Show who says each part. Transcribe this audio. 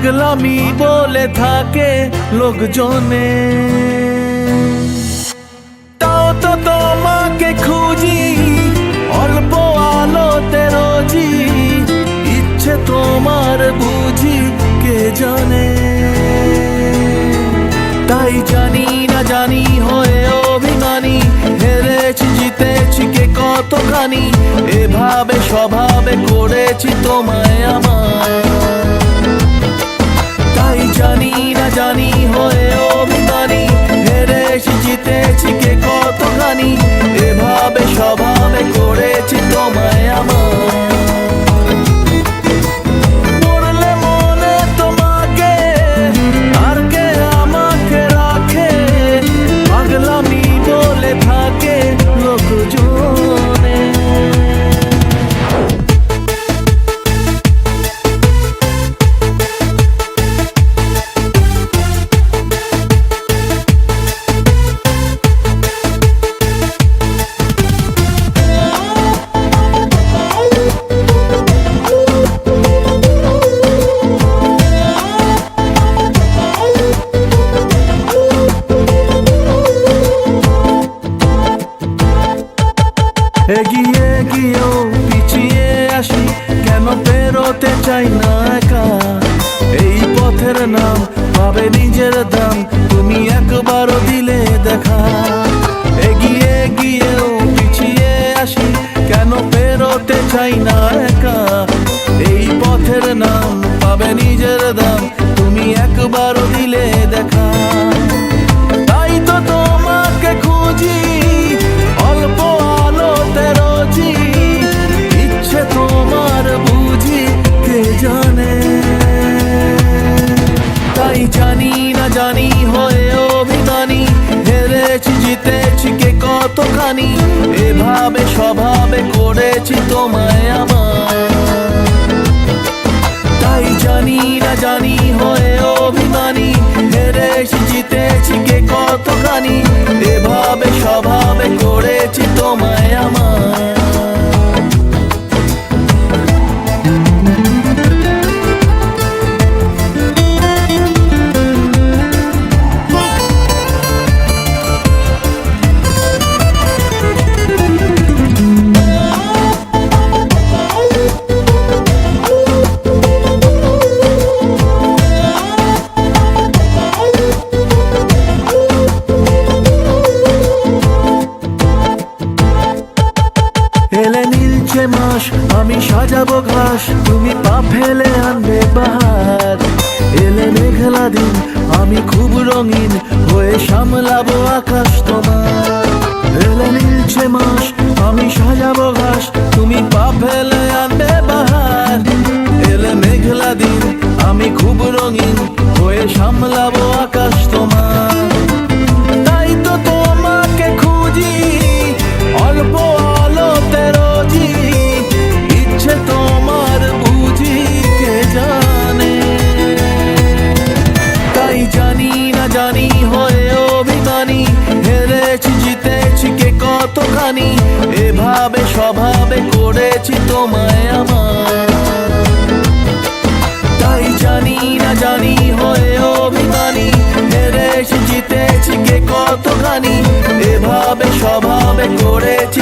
Speaker 1: পাগলামি বলে থাকে লোকজনে, তাও তো তোমাকে খুঁজি অল্প আলোতে রোজি, ইচ্ছে তোমার বুঝি কে জানে। তাই জানি না জানি হয়ে অভিমানী, হেরেছি জিতেছি কে কতখানি, এভাবে স্বভাবে করেছি তোমায় আমার। তাই জানি না জানি হয়ে অভিমানী, হেরেছি জিতেছি কে কতখানি, এভাবে স্বভাবে করেছি তোমায় আমার। এগিয়ে গিয়েও পিছিয়ে আসি, কেন পেরোতে চাই না একা। এই পথের নাম পাবে নিজের দাম, তুমি একবারও দিলে দেখা। এগিয়ে গিয়েও পিছিয়ে আসি, কেন পেরোতে চাই না একা। এই পথের নাম পাবে নিজের দাম, তুমি একবারও দিলে দেখা। তাই তো তোমাকে খুঁজি অল্প আলোতে রোজি, ইচ্ছে তোমার বুঝি কে জানে। তাই জানি না জানি হয়ে অভিমানী, হেরেছি জিতেছি কে কতখানি, এভাবে স্বভাবে করেছি তোমায় আমার। তাই জানি না জানি হয়ে অভিমানী, হেরেছি জিতেছি কে কতখানি, এভাবে স্বভাবে করেছি তোমায় আমার। এলে নীলছে মাস আমি সাজাবো ঘাস, তুমি পা ফেলে আনবে বাহার। এলে মেঘলা দিন আমি খুব রঙিন হয়ে সামলাবো আকাশ তোমার। এলে নীলছে মাস আমি সাজাবো ঘাস, তুমি পা ফেলে আনবে বাহার। এলে মেঘলা দিন আমি খুব রঙিন হয়ে সামলাবো আকাশ তোমার। তাই তো তোমাকে খুঁজি অল্প আলোতে রোজি, ইচ্ছে তোমার বুঝি কে জানে। তাই জানি না জানি হয়ে অভিমানী, হেরেছি জিতেছি কে কতখানি, এভাবে স্বভাবে করেছি তোমায় আমার। তাই জানি না জানি হয়ে অভিমানী, হেরেছি জিতেছি কে কতখানি, এভাবে স্বভাবে করেছি